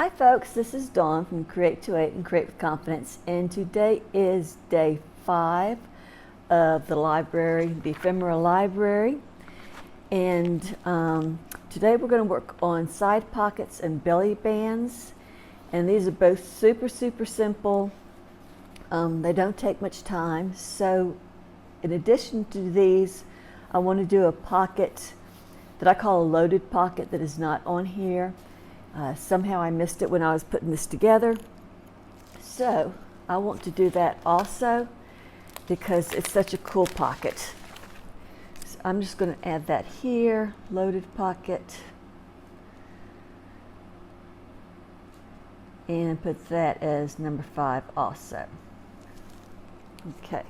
Hi folks, this is Dawn from Create to 8 and Create with Confidence, and today is day 5 of the library, the Ephemera Library, and today we're going to work on side pockets and belly bands, and these are both super simple. They don't take much time, so in addition to these, I want to do a pocket that I call a loaded pocket that is not on here. Somehow I missed it when I was putting this together. So I want to do that also because it's such a cool pocket. So I'm just going to add that here, loaded pocket, and put that as number 5 also. Okay,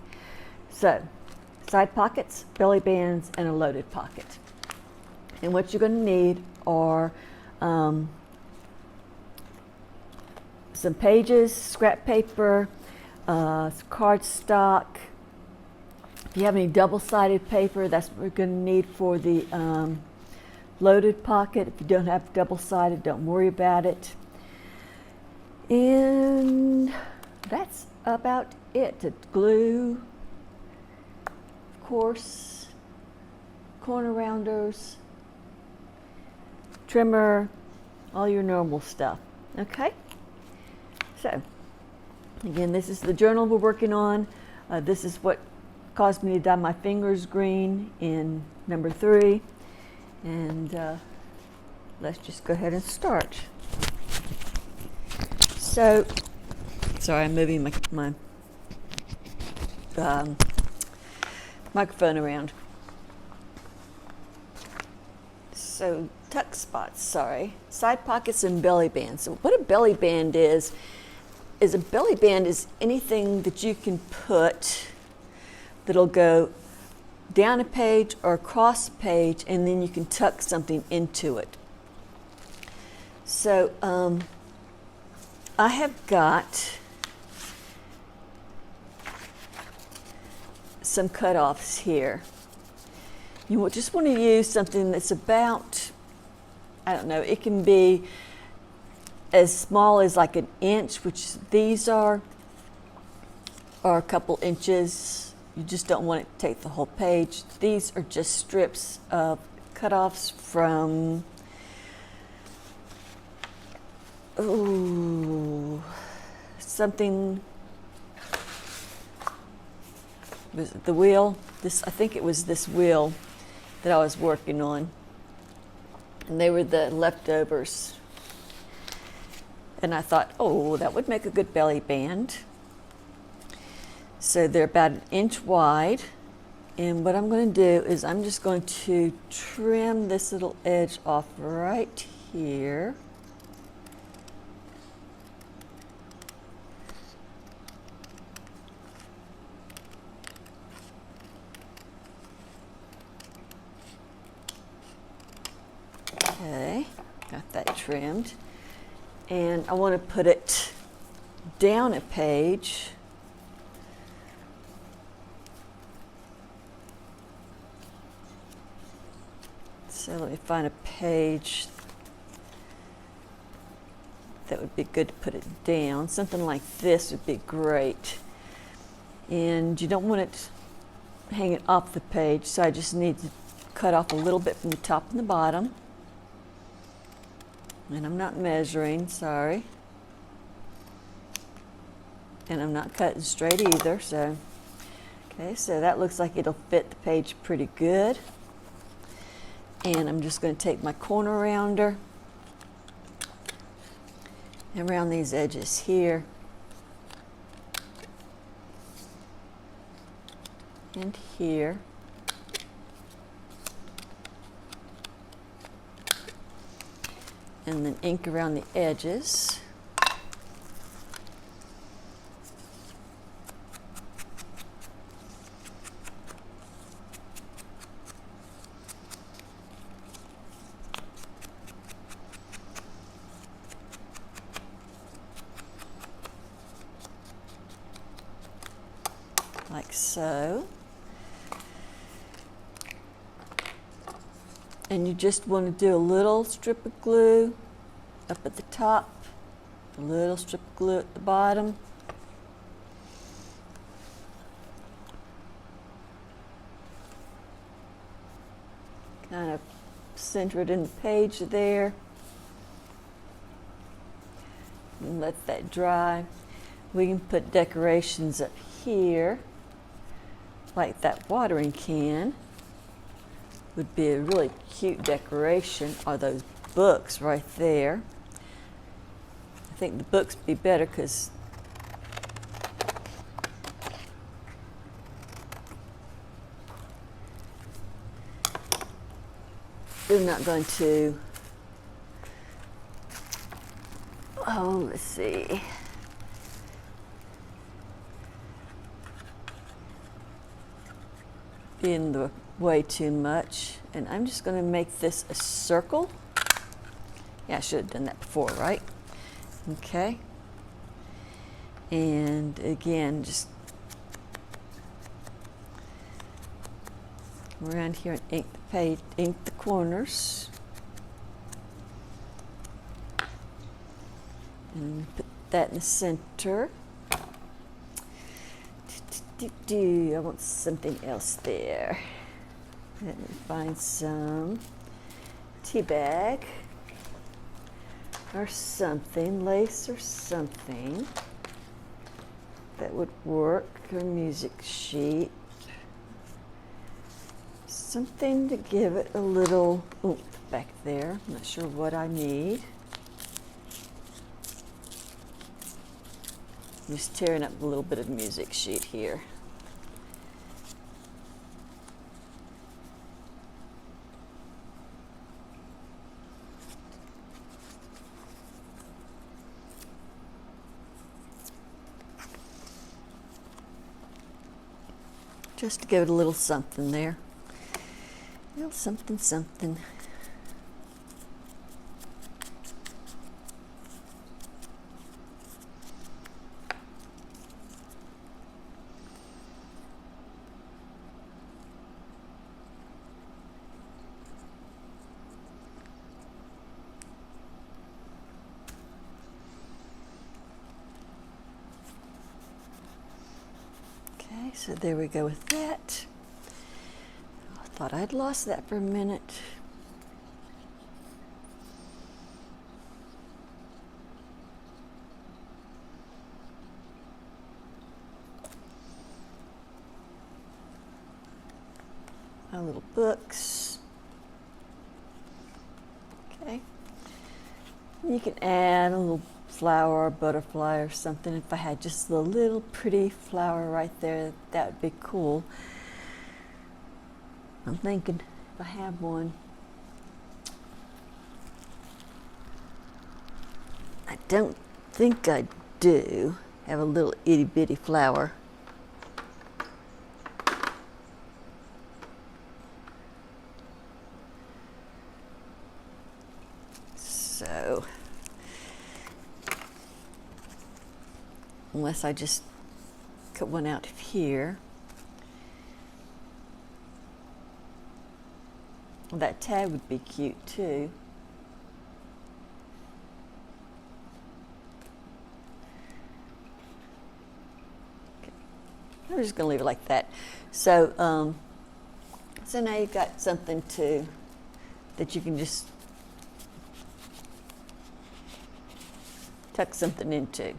so side pockets, belly bands, and a loaded pocket. And what you're going to need are some pages, scrap paper, cardstock. If you have any double-sided paper, that's what we're going to need for the loaded pocket. If you don't have double-sided, don't worry about it. And that's about it. To glue, of course, corner rounders, trimmer, all your normal stuff. Okay? So, again, this is the journal we're working on. This is what caused me to dye my fingers green in number 3. And let's just go ahead and start. So, sorry, I'm moving my microphone around. So, tuck spots, side pockets and belly bands. So what a belly band is a belly band is anything that you can put that'll go down a page or across a page, and then you can tuck something into it. So I have got some cutoffs here. You just want to use something that's about, I don't know, it can be as small as like an inch, which these are, or a couple inches. You just don't want it to take the whole page. These are just strips of cutoffs from, something, was it the wheel? I think it was this wheel that I was working on, and they were the leftovers. And I thought, oh, that would make a good belly band. So they're about 1 inch wide. And what I'm going to do is I'm just going to trim this little edge off right here. Okay, got that trimmed. And I want to put it down a page. So let me find a page that would be good to put it down. Something like this would be great. And you don't want it hanging off the page, so I just need to cut off a little bit from the top and the bottom. And I'm not measuring, sorry. And I'm not cutting straight either, so. Okay, so that looks like it'll fit the page pretty good. And I'm just going to take my corner rounder and round these edges here. And here. And then ink around the edges. Like so. And you just want to do a little strip of glue up at the top A little strip of glue at the bottom. Kind of center it in the page there. And let that dry. We can put decorations up here, like that watering can. Would be a really cute decoration, or those books right there. I think the books would be better because we're not going to, let's see. Be in the way too much. And I'm just going to make this a circle. Yeah, I should have done that before, right? Okay. And again, just around here and ink the page, ink the corners. And put that in the center. I want something else there. Let me find some tea bag or something, lace or something that would work, or a music sheet. Something to give it a little oomph back there. I'm not sure what I need. Just tearing up a little bit of music sheet here. Just to give it a little something there. A little something, something. So there we go with that. I thought I'd lost that for a minute. My little books. Okay. You can add a little flower or butterfly or something. If I had just a little pretty flower right there, that would be cool. I'm thinking if I have one. I don't think I do have a little itty bitty flower. So unless I just cut one out of here. Well, that tag would be cute too. Okay. I'm just going to leave it like that. So, so now you've got something that you can just tuck something into.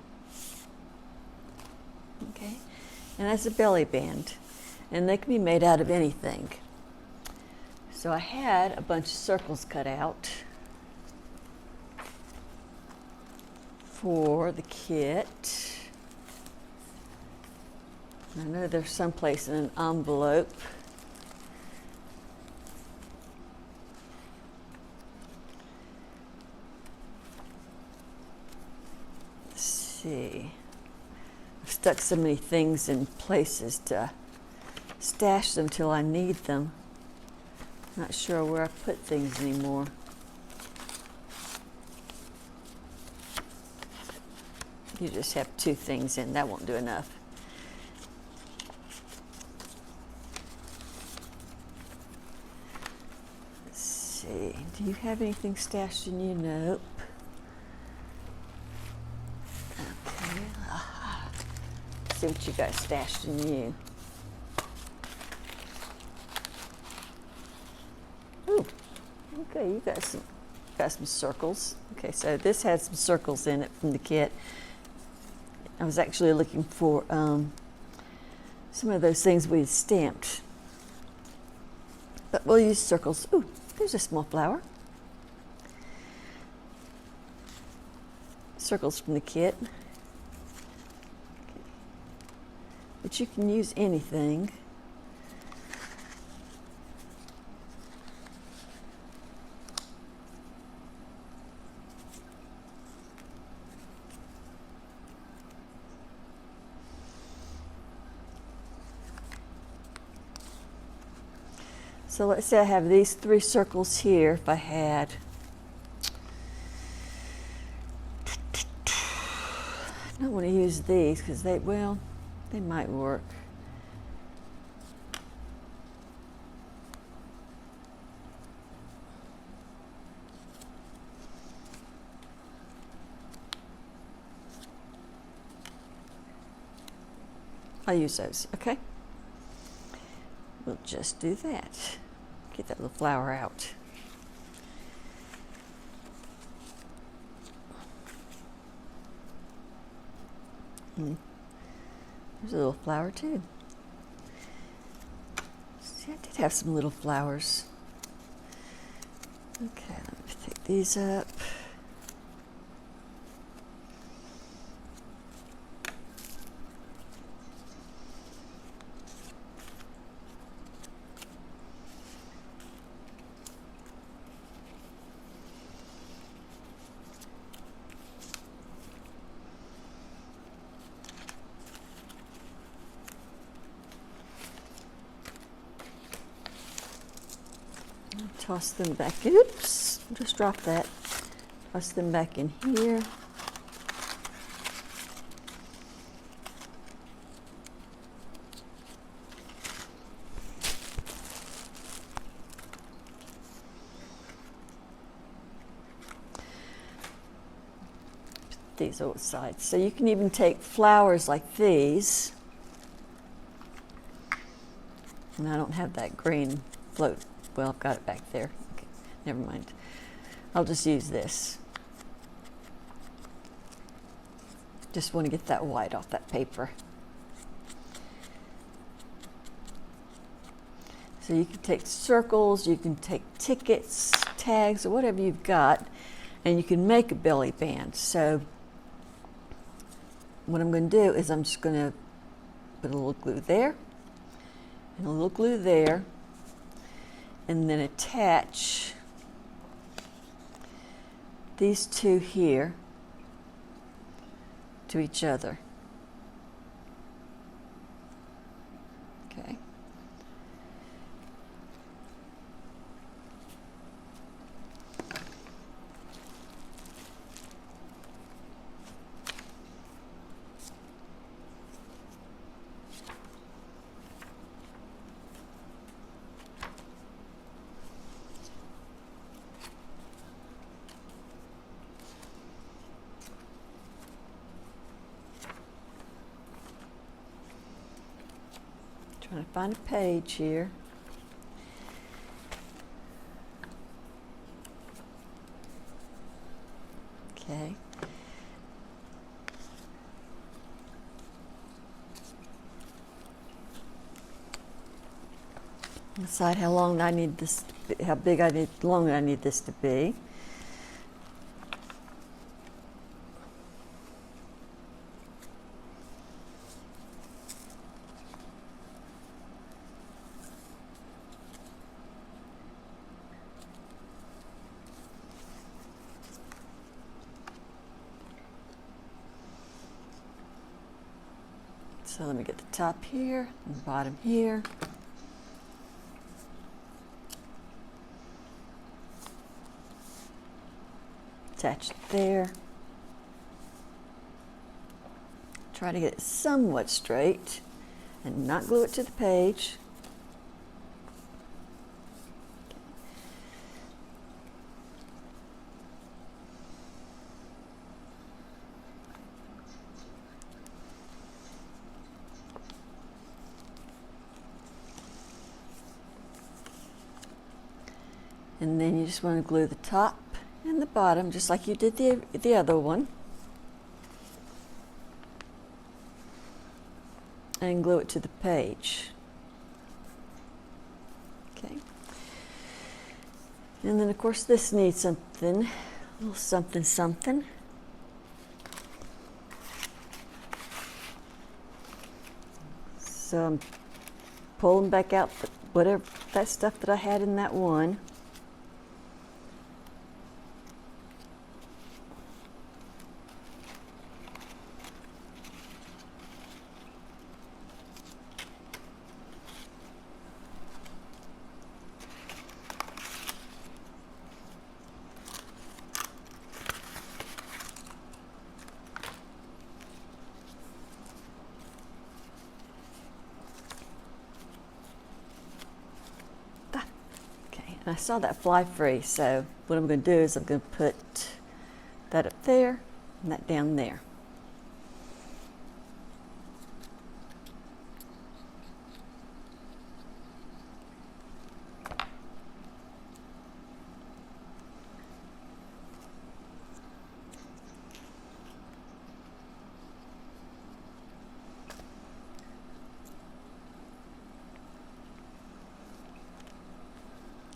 Okay, and that's a belly band, and they can be made out of anything. So I had a bunch of circles cut out for the kit. I know there's someplace in an envelope. Let's see. I've stuck so many things in places to stash them till I need them. Not sure where I put things anymore. You just have 2 things in, that won't do enough. Let's see, do you have anything stashed in you? Nope. see what you got stashed in you. Ooh, okay, you got some circles. Okay, so this has some circles in it from the kit. I was actually looking for some of those things we stamped, but we'll use circles. Ooh, there's a small flower. Circles from the kit. Okay. But you can use anything. So let's say I have these 3 circles here. If I had, I don't want to use these because they might work. I'll use those, okay? We'll just do that. Get that little flower out. There's a little flower too. See, I did have some little flowers. Okay, let me take these up. Toss them back. Oops, just drop that. Toss them back in here. These old sides. So you can even take flowers like these. And I don't have that green float. Well, I've got it back there. Okay, never mind. I'll just use this. Just want to get that white off that paper. So you can take circles, you can take tickets, tags, or whatever you've got, and you can make a belly band. So what I'm going to do is I'm just going to put a little glue there, and a little glue there, and then attach these 2 here to each other. Okay. Trying to find a page here. Okay. Decide how long I need this, how big I need, long I need this to be. So let me get the top here and the bottom here. Attach it there. Try to get it somewhat straight and not glue it to the page. And then you just want to glue the top and the bottom just like you did the other one. And glue it to the page. Okay. And then of course this needs something, a little something something. So I'm pulling back out whatever that stuff that I had in that one. And I saw that fly free, so what I'm going to do is I'm going to put that up there and that down there.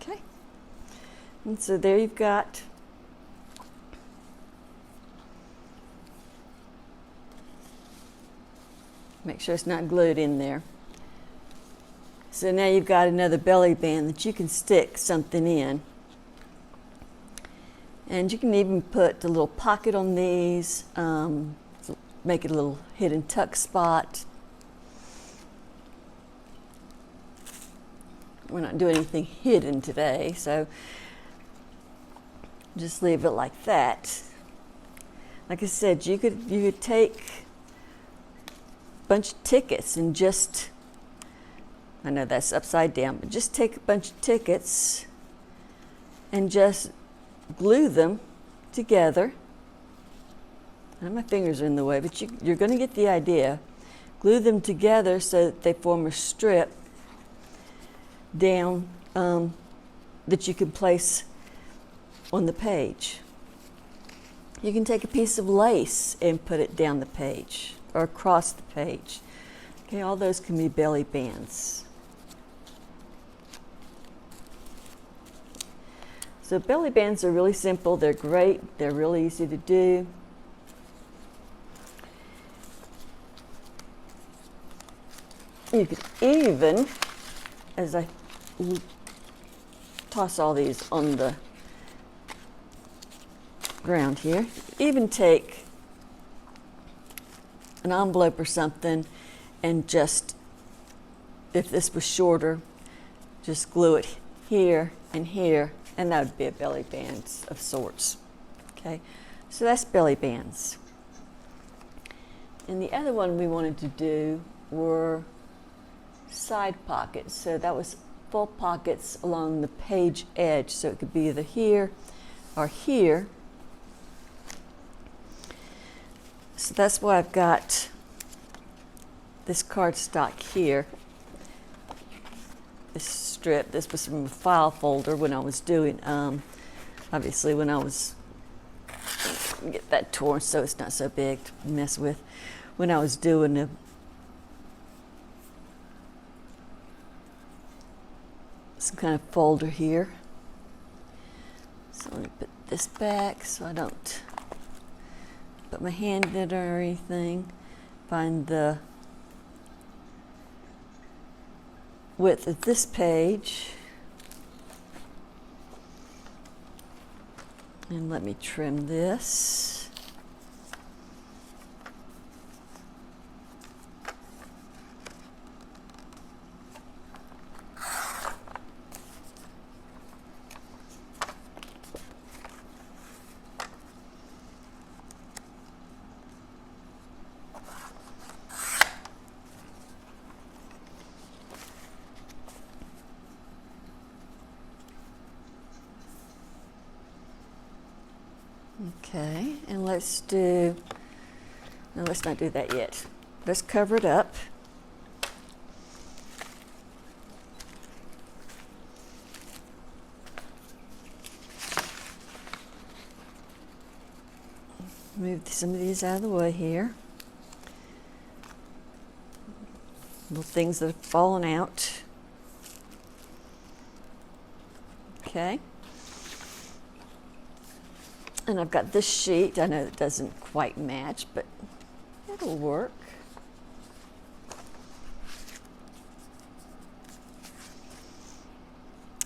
Okay, and so there you've got make sure it's not glued in there. So now you've got another belly band that you can stick something in. And you can even put a little pocket on these, make it a little hidden tuck spot. We're not doing anything hidden today, so just leave it like that. Like I said, you could take a bunch of tickets and just, I know that's upside down, but just take a bunch of tickets and just glue them together. And my fingers are in the way, but you're going to get the idea. Glue them together so that they form a strip down that you can place on the page. You can take a piece of lace and put it down the page or across the page. Okay, all those can be belly bands. So belly bands are really simple, they're great, they're really easy to do. You could even, as I toss all these on the ground here, even take an envelope or something and just, if this was shorter, just glue it here and here, and that would be a belly band of sorts. Okay, so that's belly bands. And the other one we wanted to do were side pockets. So that was full pockets along the page edge, so it could be either here or here. So that's why I've got this cardstock here. This strip, this was from a file folder when I was doing, obviously when I was, get that torn so it's not so big to mess with. When I was doing some kind of folder here. So let me put this back so I don't put my hand in it or anything. Find the width of this page. And let me trim this. Okay, and let's not do that yet. Let's cover it up. Move some of these out of the way here. Little things that have fallen out. Okay. And I've got this sheet. I know it doesn't quite match, but it'll work.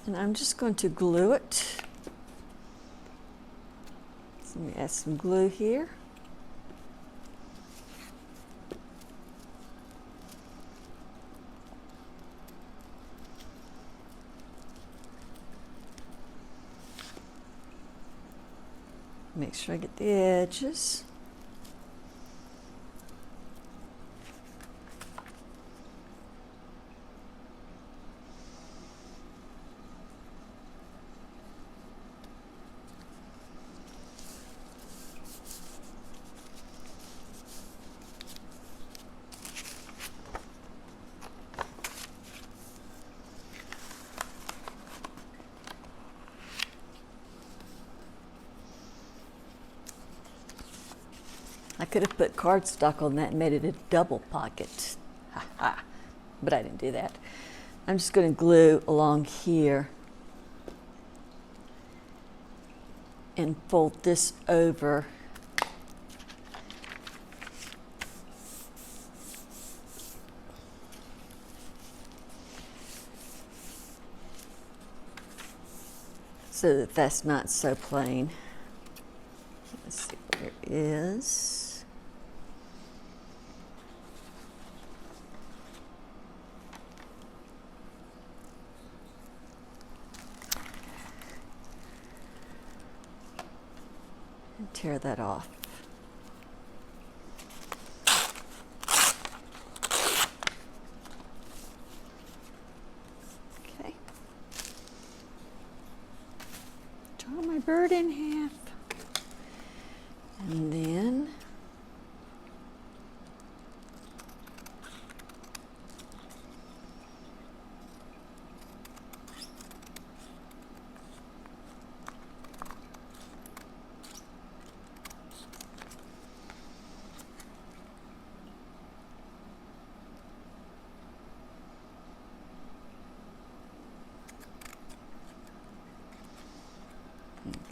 And I'm just going to glue it. So let me add some glue here. Make sure I get the edges. I could have put cardstock on that and made it a double pocket. Ha ha. But I didn't do that. I'm just going to glue along here and fold this over. So that that's not so plain. Let's see where it is. And tear that off. Okay. Draw my bird in half. And then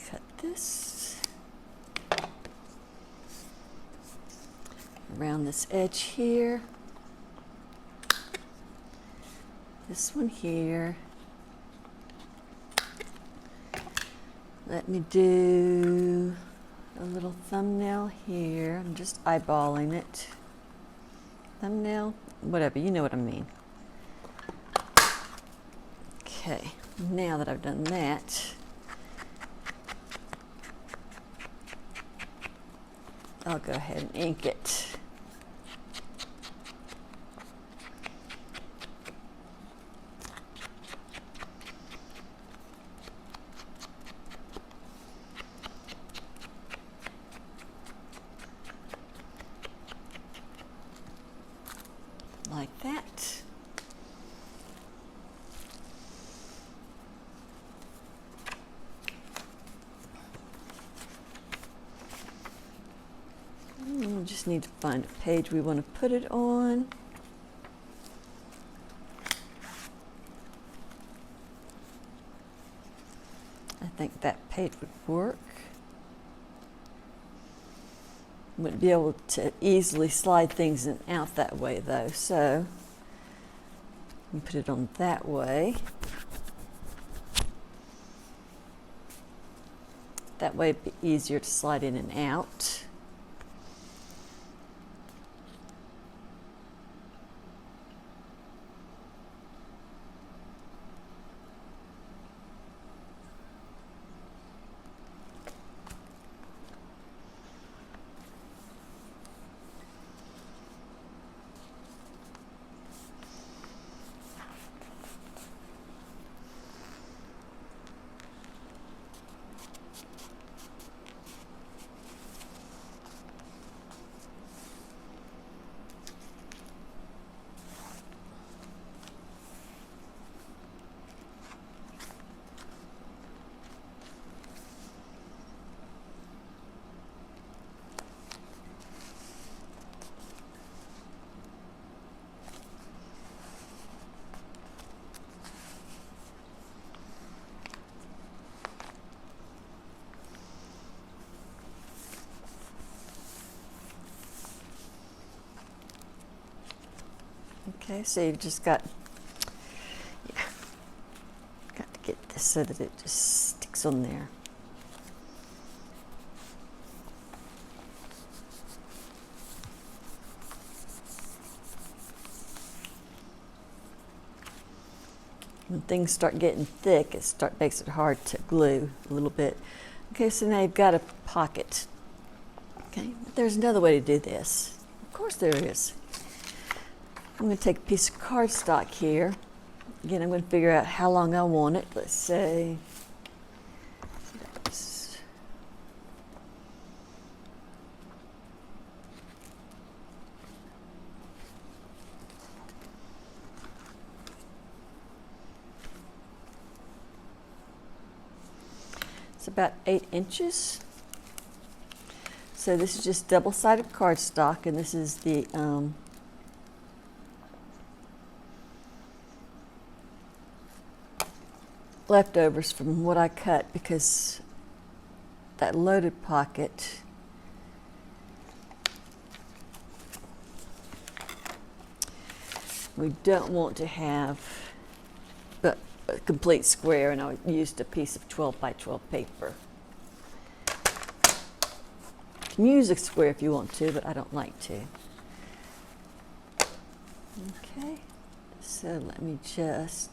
cut this around this edge here, this one here. Let me do a little thumbnail here. I'm just eyeballing it. Thumbnail, whatever, you know what I mean. Okay, now that I've done that, I'll go ahead and ink it. Like that. We just need to find a page we want to put it on. I think that page would work. Wouldn't be able to easily slide things in out that way though, so we put it on that way. That way it'd be easier to slide in and out. Okay, so you've just got to get this so that it just sticks on there. When things start getting thick, makes it hard to glue a little bit. Okay, so now you've got a pocket. Okay, but there's another way to do this. Of course there is. I'm going to take a piece of cardstock here. Again, I'm going to figure out how long I want it. Let's say it's about 8 inches. So this is just double-sided cardstock, and this is the leftovers from what I cut, because that loaded pocket we don't want to have a complete square, and I used a piece of 12 by 12 paper. You can use a square if you want to, but I don't like to. Okay, so let me just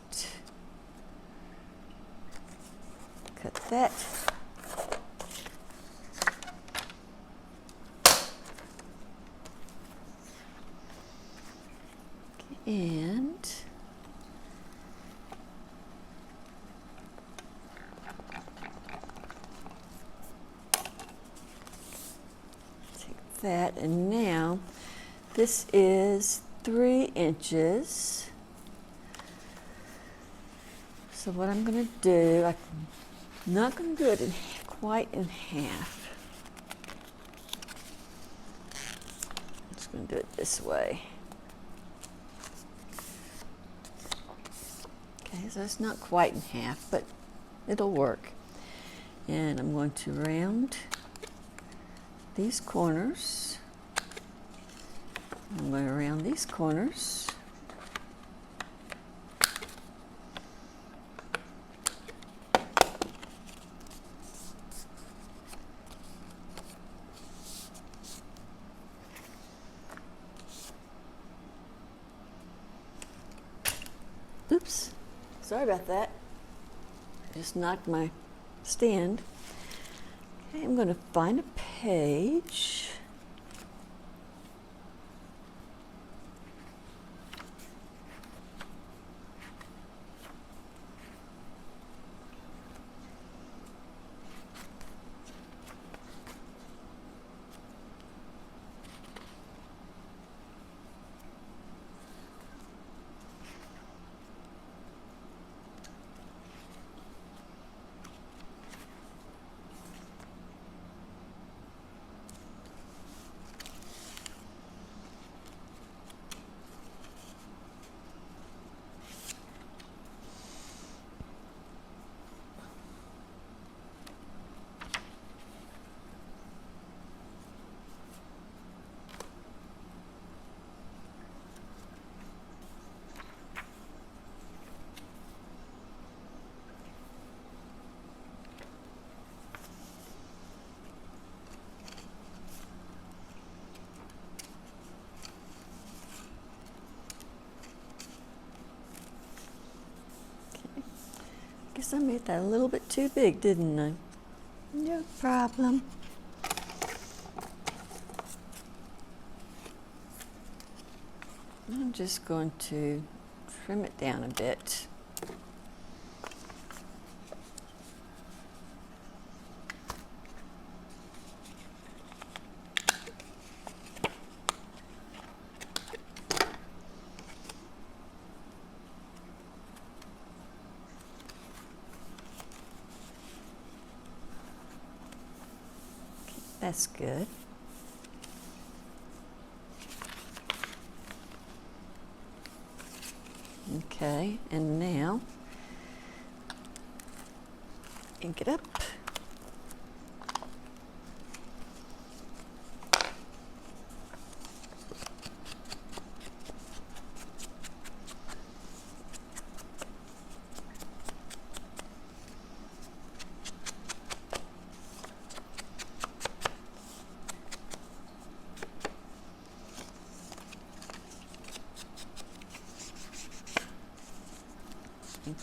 cut that. And take that, and now this is 3 inches. So what I'm going to do, I'm not going to do it quite in half. I'm just going to do it this way. Okay, so it's not quite in half, but it'll work. And I'm going to round these corners. I'm going to round these corners. Oops, sorry about that. I just knocked my stand. Okay, I'm going to find a page. Guess I made that a little bit too big, didn't I? No problem. I'm just going to trim it down a bit. That's good. Okay, and now ink it up.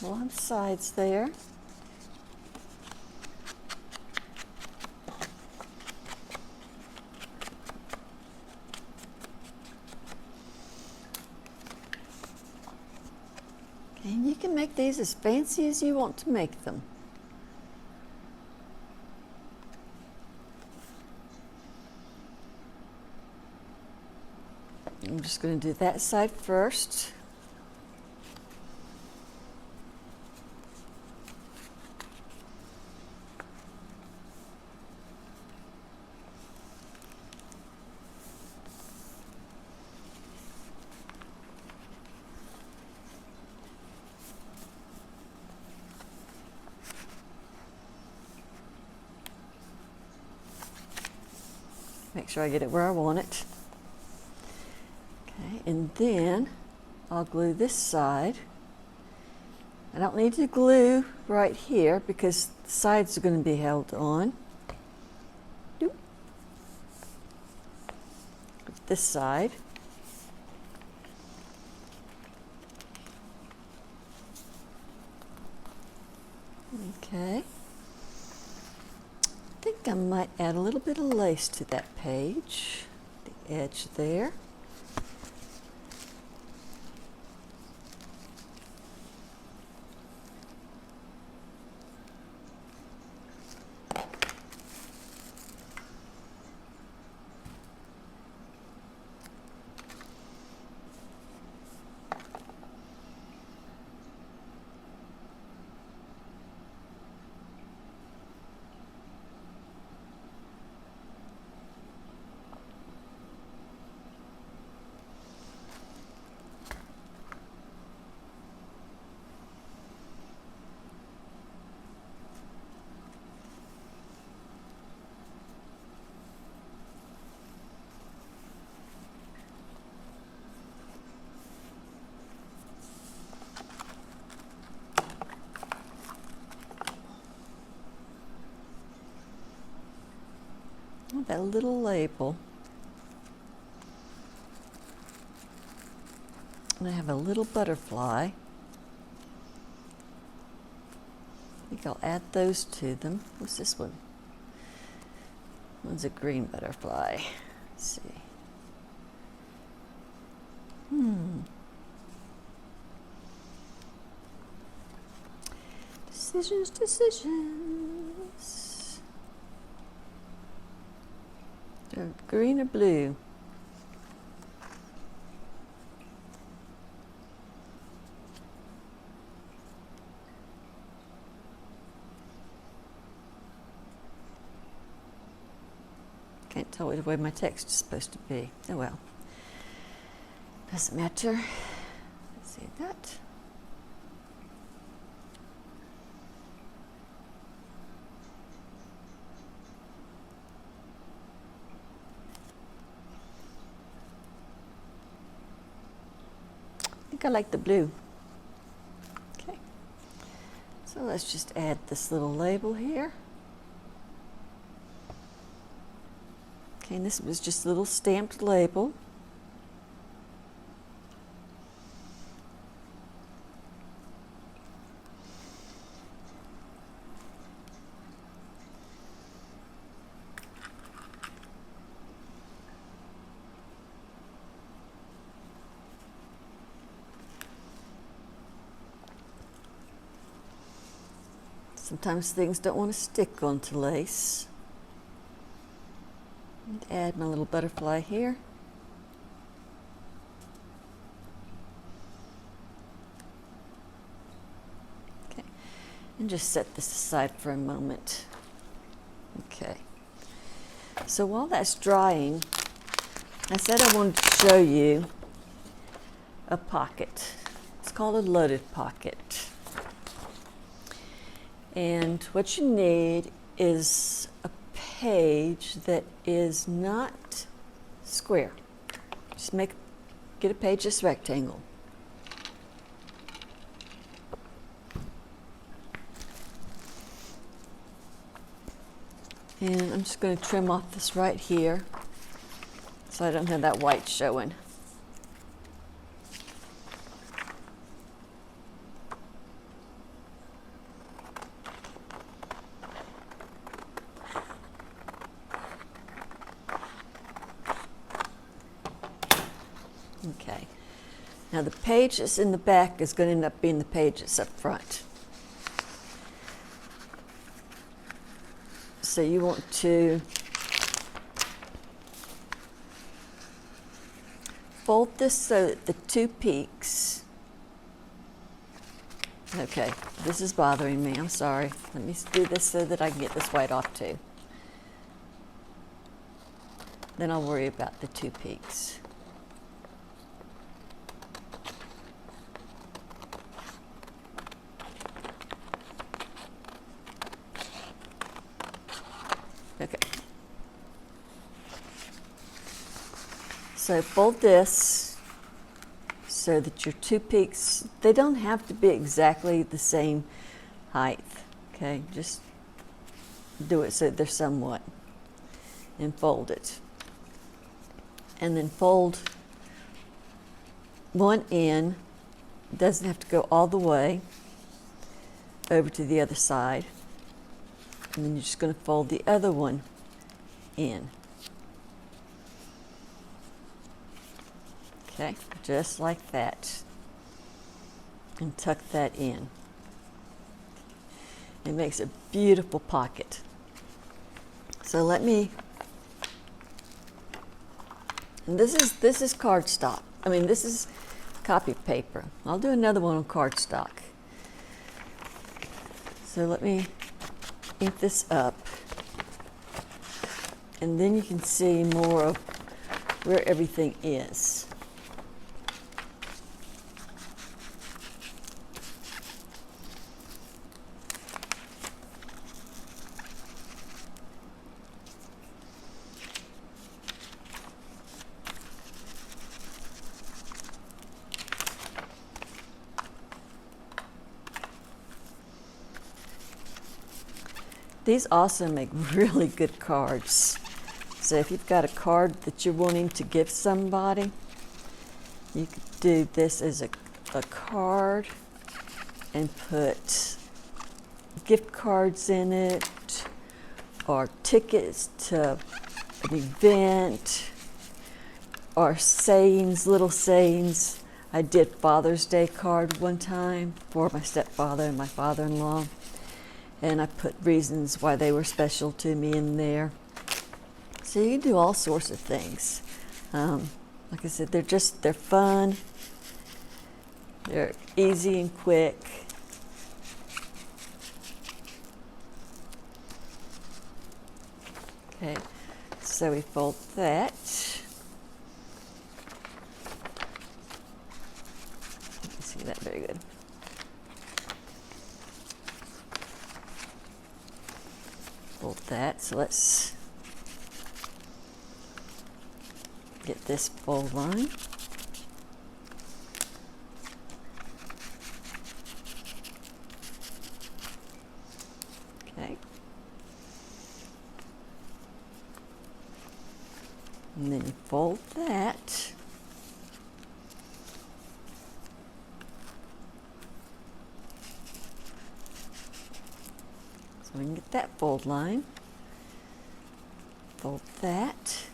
along the sides there. Okay, and you can make these as fancy as you want to make them. I'm just going to do that side first. Make sure I get it where I want it. Okay, and then I'll glue this side. I don't need to glue right here because the sides are going to be held on. This side. Okay. I think I might add a little bit of lace to that page, the edge there. That little label. And I have a little butterfly. I think I'll add those to them. What's this one? One's a green butterfly. Let's see. Decisions, decisions. Green or blue? Can't tell which way my text is supposed to be. Oh well. Doesn't matter. Let's see that. I like the blue. Okay, so let's just add this little label here. Okay, and this was just a little stamped label. Sometimes things don't want to stick onto lace. And add my little butterfly here. Okay, and just set this aside for a moment. Okay, so while that's drying, I said I wanted to show you a pocket. It's called a loaded pocket. And what you need is a page that is not square. Just get a page that's rectangle. And I'm just going to trim off this right here so I don't have that white showing. Okay. Now the page that's in the back is going to end up being the page that's up front. So you want to fold this so that the two peaks, okay, this is bothering me, I'm sorry. Let me do this so that I can get this white off too. Then I'll worry about the two peaks. Okay. So fold this so that your two peaks, they don't have to be exactly the same height. Okay, just do it so they're somewhat, and fold it. And then fold one end, doesn't have to go all the way over to the other side. And then you're just going to fold the other one in. Okay, just like that. And tuck that in. It makes a beautiful pocket. So let me, and this is cardstock. I mean, this is copy paper. I'll do another one on cardstock. So let me ink this up, and then you can see more of where everything is. These also make really good cards. So if you've got a card that you're wanting to give somebody, you could do this as a card and put gift cards in it, or tickets to an event, or sayings, little sayings. I did Father's Day card one time for my stepfather and my father-in-law. And I put reasons why they were special to me in there. So you can do all sorts of things. Like I said, they're fun. They're easy and quick. Okay, so we fold that. You can see that very good. Fold that. So let's get this fold line. Okay. And then you fold that. So we can get that fold line. Fold that.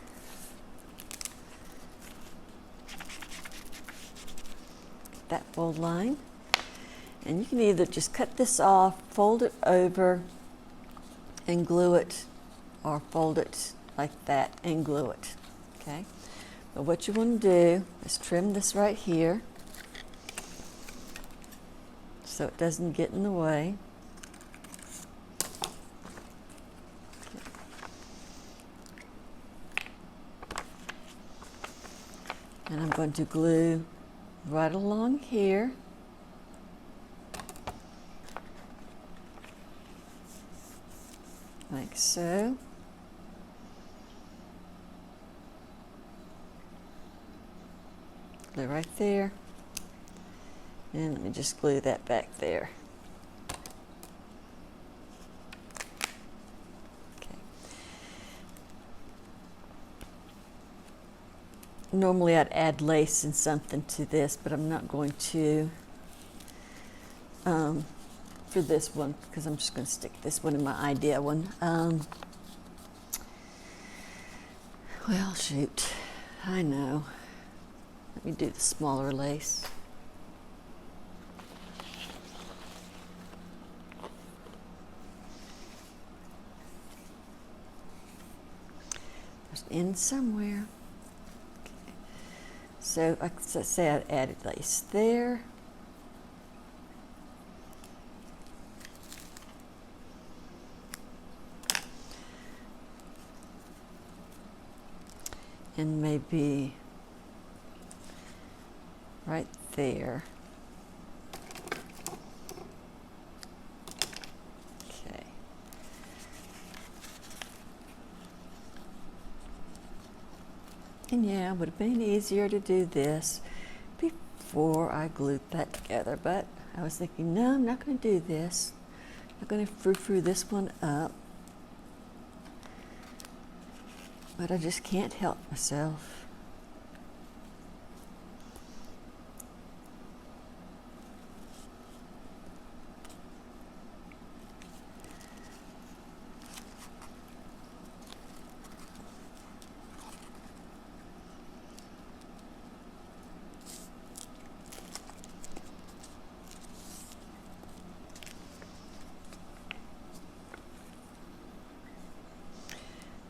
Get that fold line. And you can either just cut this off, fold it over, and glue it, or fold it like that and glue it. Okay? But what you want to do is trim this right here so it doesn't get in the way. And I'm going to glue right along here. Like so. Glue right there. And let me just glue that back there. Okay. Normally I'd add lace and something to this, but I'm not going to for this one, because I'm just going to stick this one in my idea one. Well, shoot, I know. Let me do the smaller lace. There's an end somewhere. Okay. So I could say I added lace there. And maybe right there. Okay. And yeah, it would have been easier to do this before I glued that together, but I was thinking, no, I'm not going to do this. I'm going to frou-frou this one up. But I just can't help myself.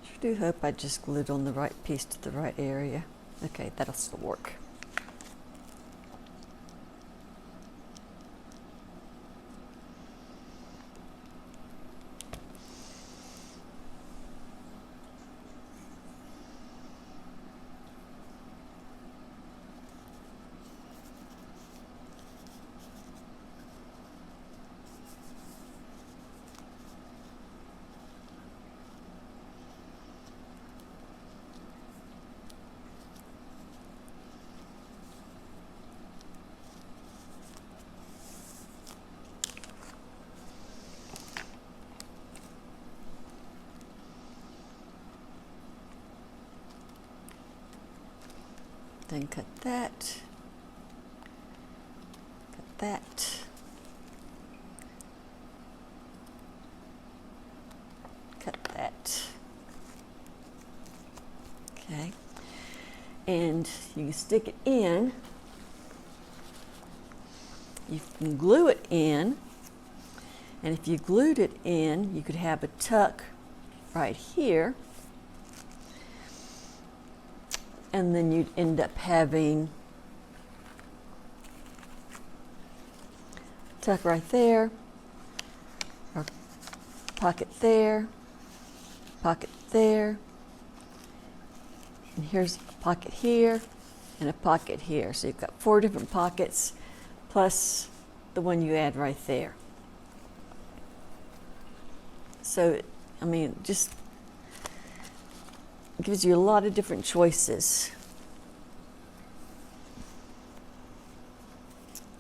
I do hope I just glued on the right piece to the right area. Okay, that'll still work. Then cut that, cut that, cut that. Okay, and you can stick it in. You can glue it in, and if you glued it in, you could have a tuck right here. And then you'd end up having tuck right there, or pocket there, pocket there, and here's a pocket here, and a pocket here. So you've got 4 different pockets, plus the one you add right there. So, I mean, just gives you a lot of different choices.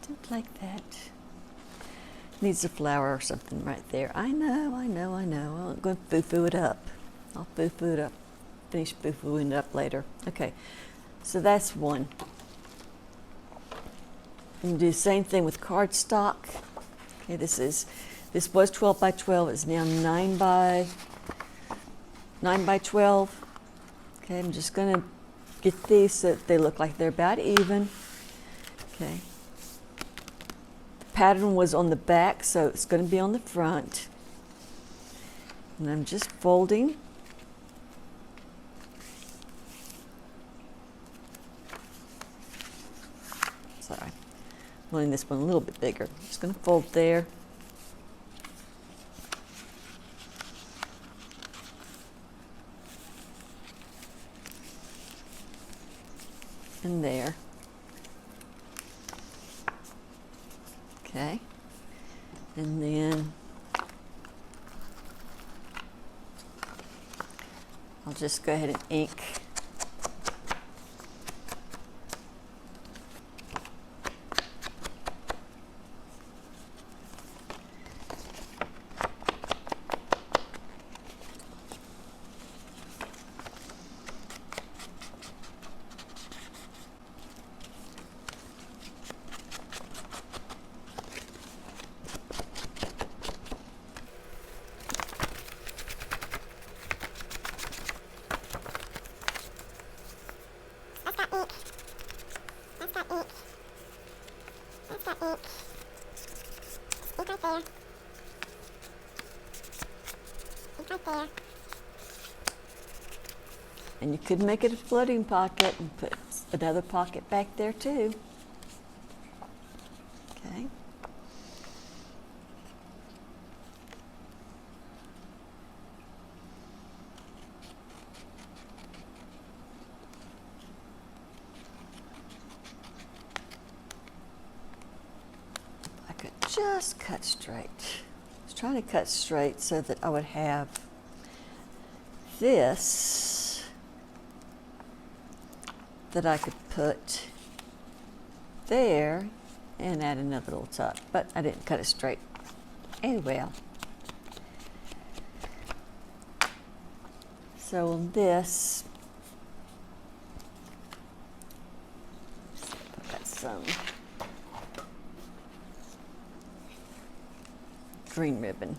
Don't like that. Needs a flower or something right there. I know. I'm going to foo-foo it up. I'll foo-foo it up. Finish foo-fooing it up later. Okay, so that's one. And do the same thing with cardstock. Okay, this was 12 by 12. It's now 9 by 12. Okay, I'm just going to get these so that they look like they're about even. Okay. The pattern was on the back, so it's going to be on the front. And I'm just folding. Sorry, I'm wanting this one a little bit bigger. Just going to fold there. And there. Okay. And then I'll just go ahead and ink. And you could make it a floating pocket and put another pocket back there too. Okay. I could just cut straight. I was trying to cut straight so that I would have this that I could put there and add another little tuck, but I didn't cut it straight. Anyway, so on this, I've got some green ribbon.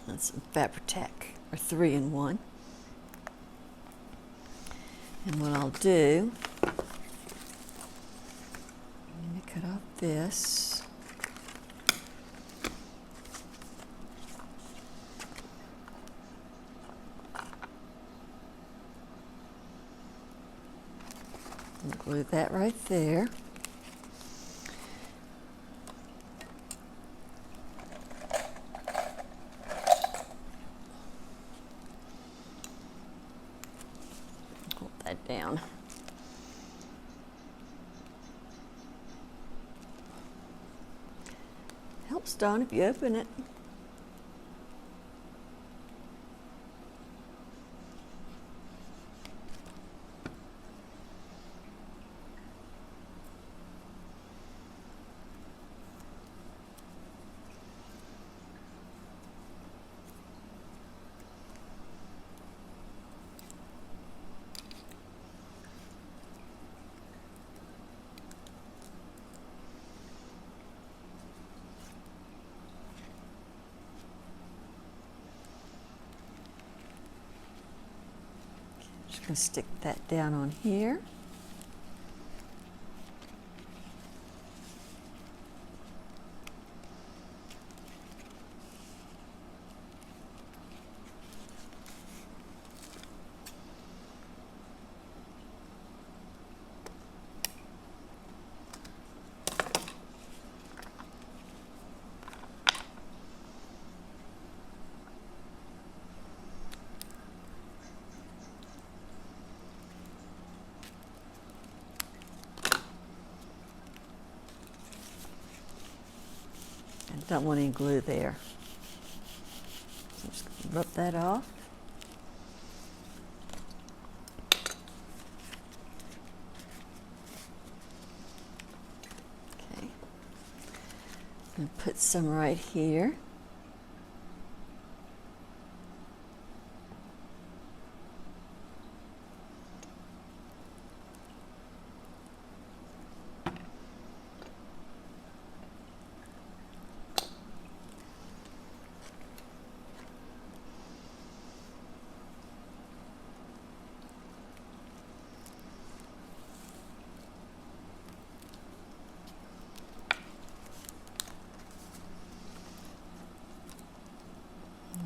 And some Fabri-Tac, or 3-in-1. And what I'll do, let me cut off this. And glue that right there. Down. Helps, Dawn, if you open it. Just going to stick that down on here. Don't want any glue there. So I'm just going to rub that off. Okay. I'm going to put some right here.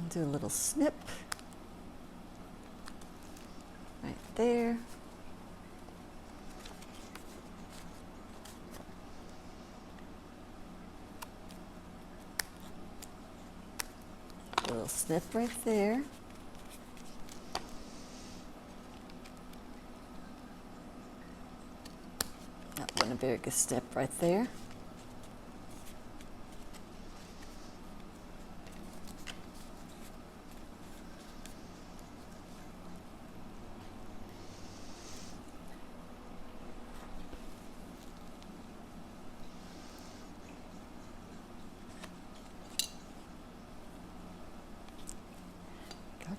Do a little snip right there. A little snip right there. That wasn't a very good snip right there.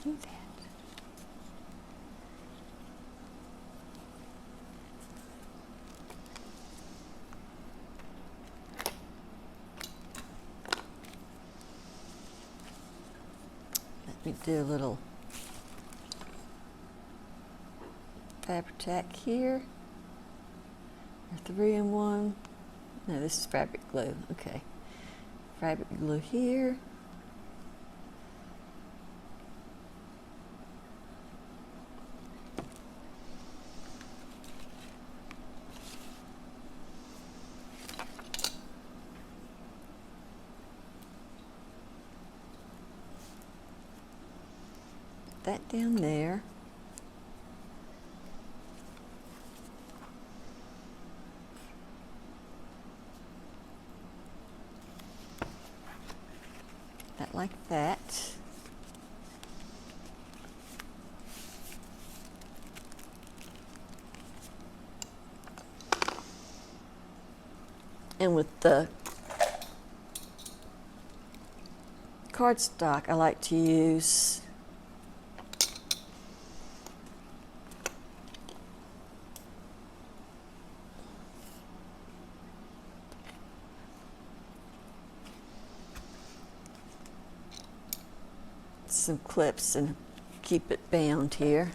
Do that. Let me do a little fabric tack here. 3-in-1. No, this is fabric glue. Okay. Fabric glue here. That down there. That like that. And with the cardstock, I like to use some clips and keep it bound here.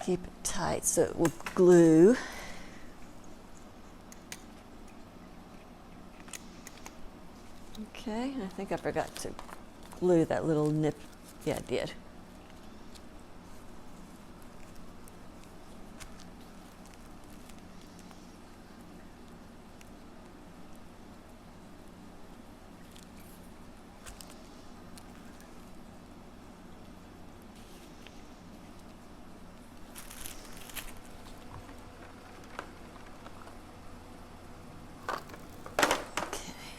Keep it tight so it will glue. Okay, I think I forgot to glue that little nip. Yeah, I did.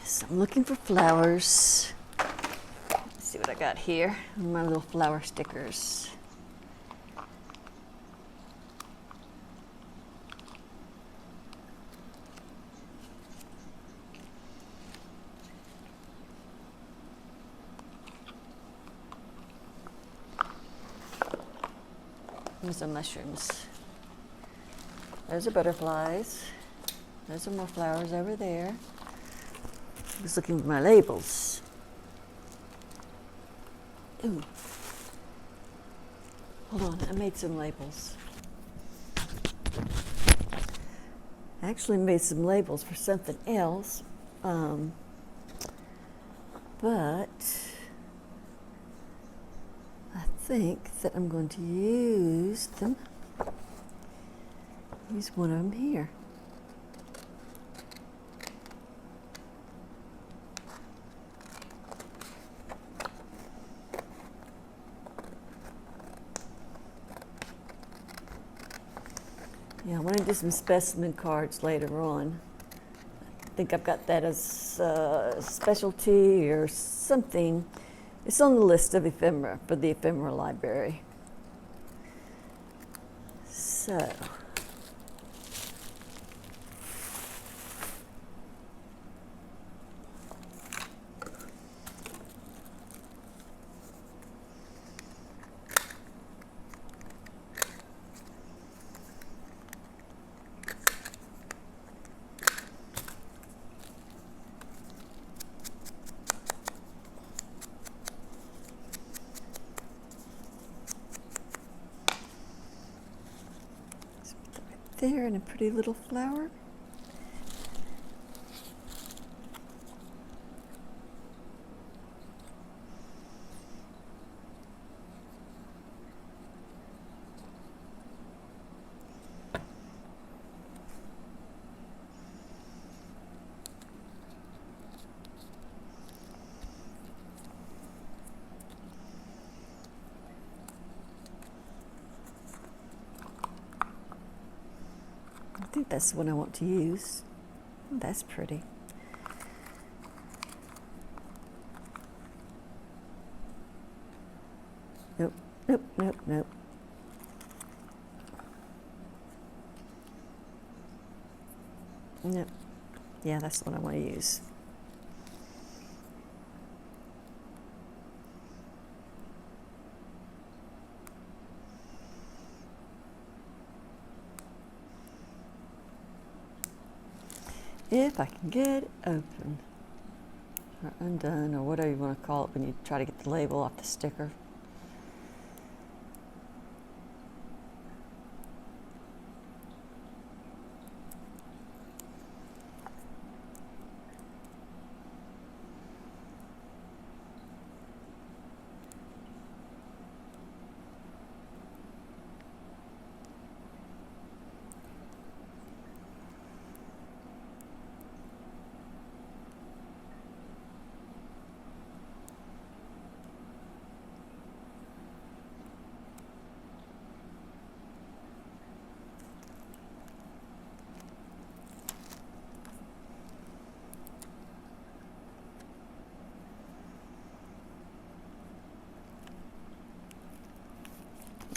So I'm looking for flowers. Let's see what I got here. My little flower stickers. These are mushrooms. Those are butterflies. Those are more flowers over there. I was looking for my labels. Ooh. Hold on, I made some labels. I actually made some labels for something else, but I think that I'm going to use them. Use one of them here. Yeah, I want to do some specimen cards later on. I think I've got that as a specialty or something. It's on the list of ephemera for the Ephemera Library. So, there, and a pretty little flower. I think that's the one I want to use. Oh, that's pretty. Nope, nope, nope, nope. Nope. Yeah, that's the one I want to use. If I can get it open or undone or whatever you want to call it when you try to get the label off the sticker.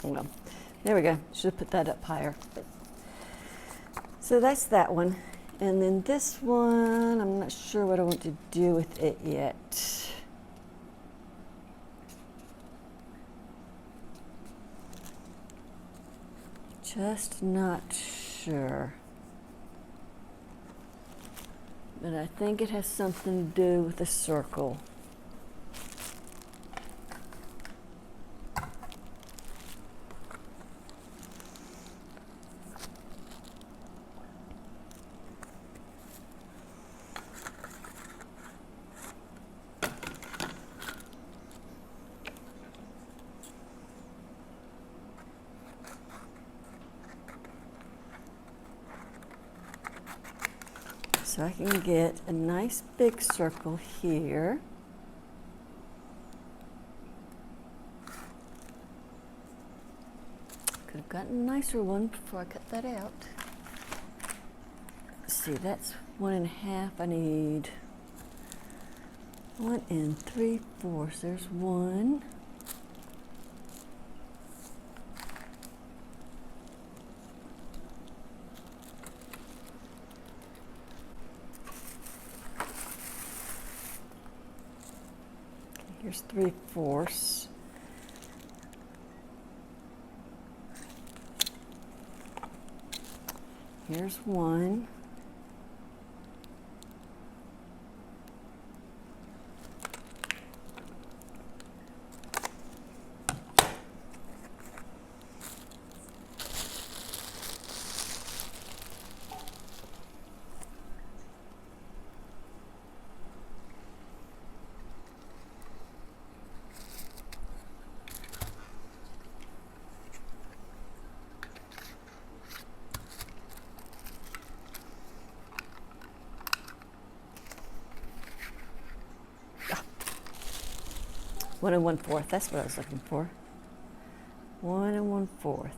Well, there we go. Should have put that up higher. But, so that's that one. And then this one, I'm not sure what I want to do with it yet. Just not sure. But I think it has something to do with the circle. So I can get a nice big circle here. Could have gotten a nicer one before I cut that out. Let's see, that's 1.5. I need 1 3/4. There's one. Here's 3/4. Here's one. One 1/4. That's what I was looking for. 1 1/4.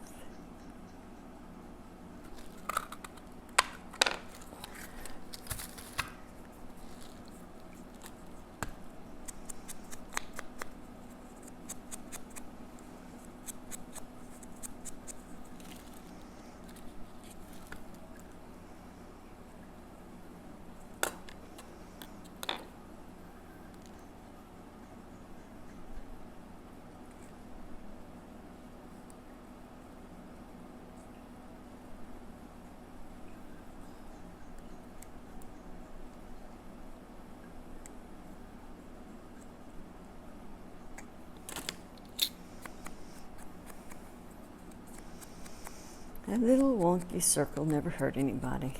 A little wonky circle never hurt anybody.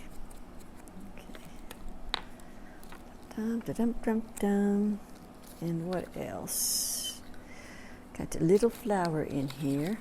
Okay. Dum, dum, dum, dum. And what else? Got a little flower in here.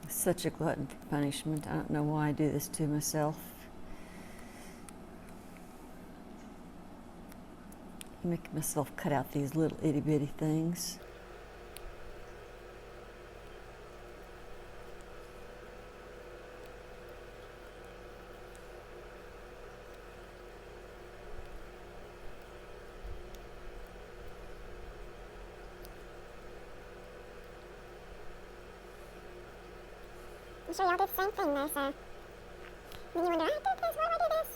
Such a glutton for punishment. I don't know why I do this to myself. Make myself cut out these little itty bitty things. I'm sure y'all did the same thing though, so. Then you wonder, I did this, why did I do this?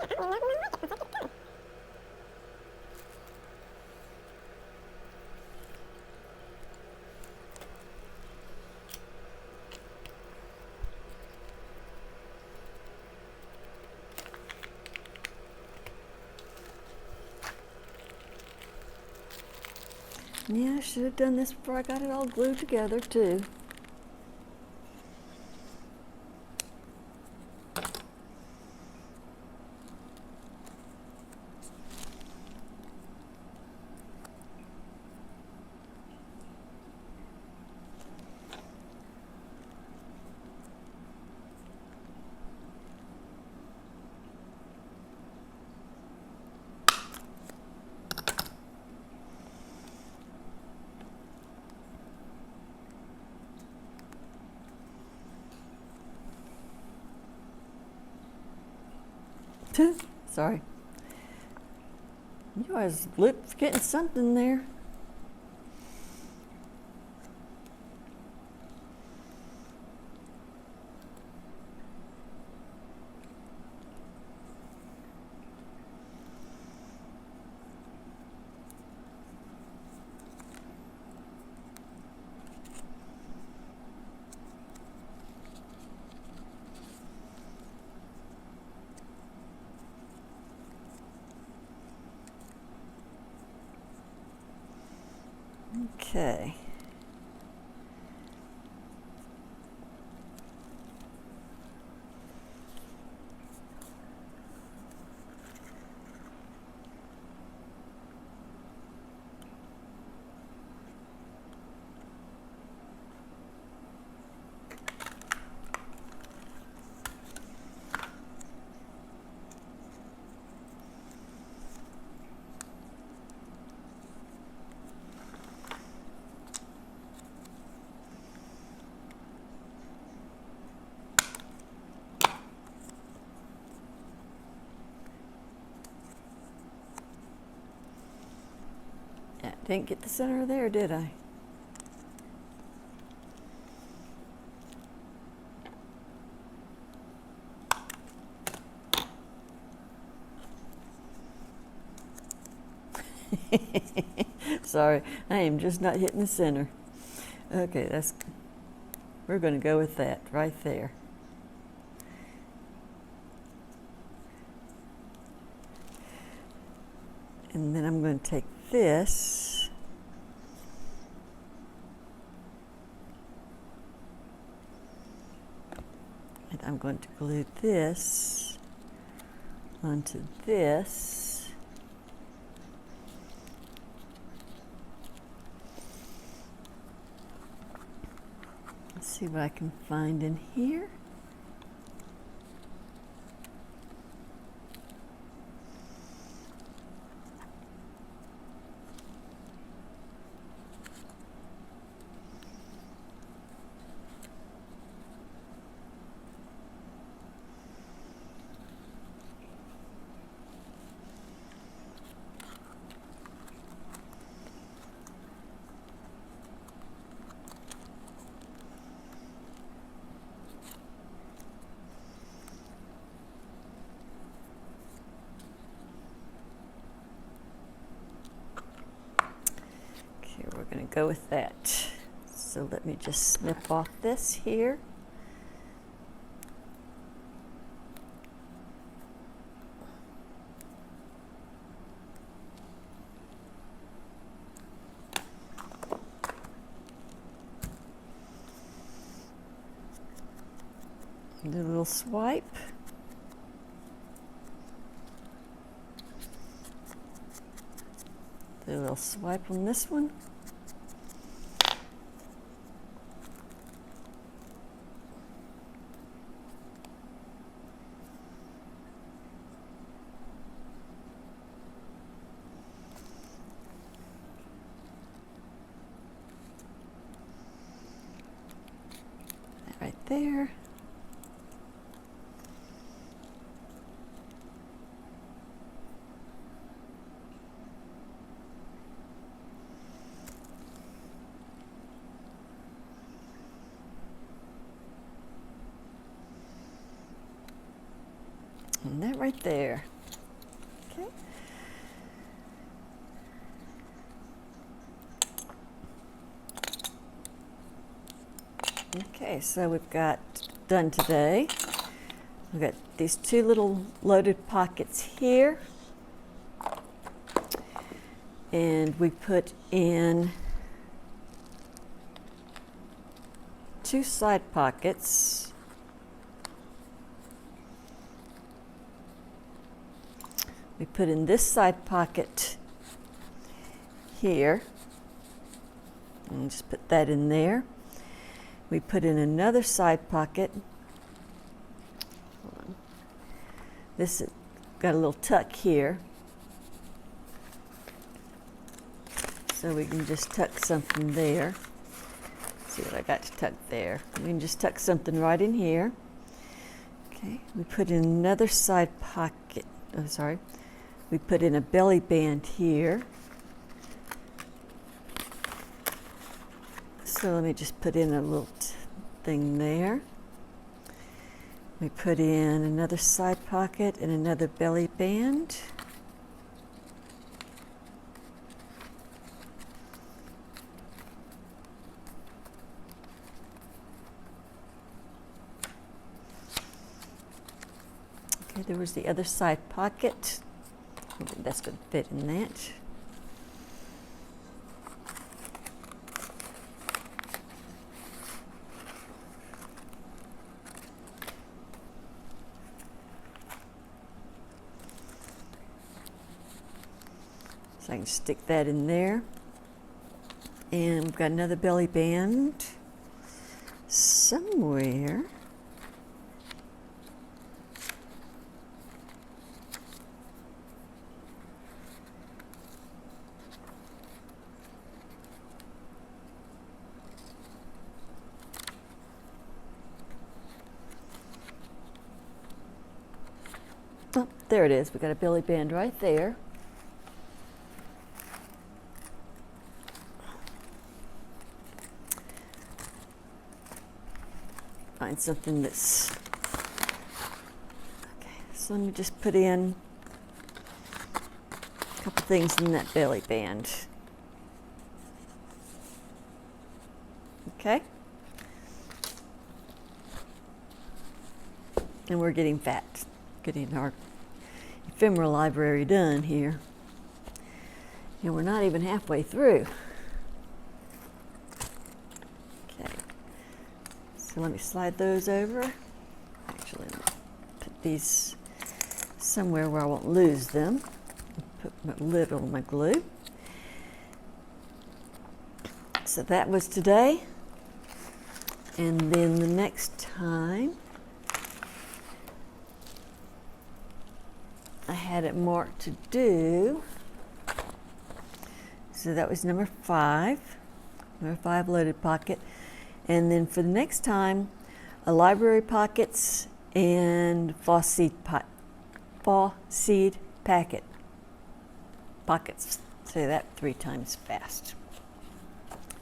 Yeah, I don't even know if I'm gonna like it once I get it done. Yeah, I should have done this before I got it all glued together too. Sorry. You was getting something there. Okay. Didn't get the center there, did I? Sorry, I am just not hitting the center. Okay, we're going to go with that right there. And then I'm going to take this and I'm going to glue this onto this. Let's see what I can find in here. We're going to go with that. So let me just snip off this here. Do a little swipe. Do a little swipe on this one. Right there. And that right there. Okay. Okay, so we've got done today. We've got these two little loaded pockets here. And we put in two side pockets. We put in this side pocket here, and just put that in there. We put in another side pocket. Hold on. This has got a little tuck here, so we can just tuck something there. See what I got to tuck there. We can just tuck something right in here. Okay, we put in another side pocket. Oh, sorry. We put in a belly band here. So let me just put in a little thing there. We put in another side pocket and another belly band. Okay, there was the other side pocket. I think that's going to fit in that. So I can stick that in there. And we've got another belly band somewhere. Oh, there it is. We've got a belly band right there. Find something that's okay. So let me just put in a couple things in that belly band. Okay. And we're getting fat. Getting our ephemera library done here. And we're not even halfway through. Okay. So let me slide those over. Actually, let me put these somewhere where I won't lose them. Put my lid on my glue. So that was today. And then the next time, I had it marked to do. So that was number 5 loaded pocket. And then for the next time, a library pockets and fall seed packet. Pockets. Say that 3 times fast.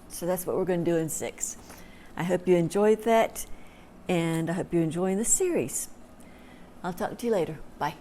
So that's what we're going to do in 6. I hope you enjoyed that, and I hope you're enjoying the series. I'll talk to you later. Bye.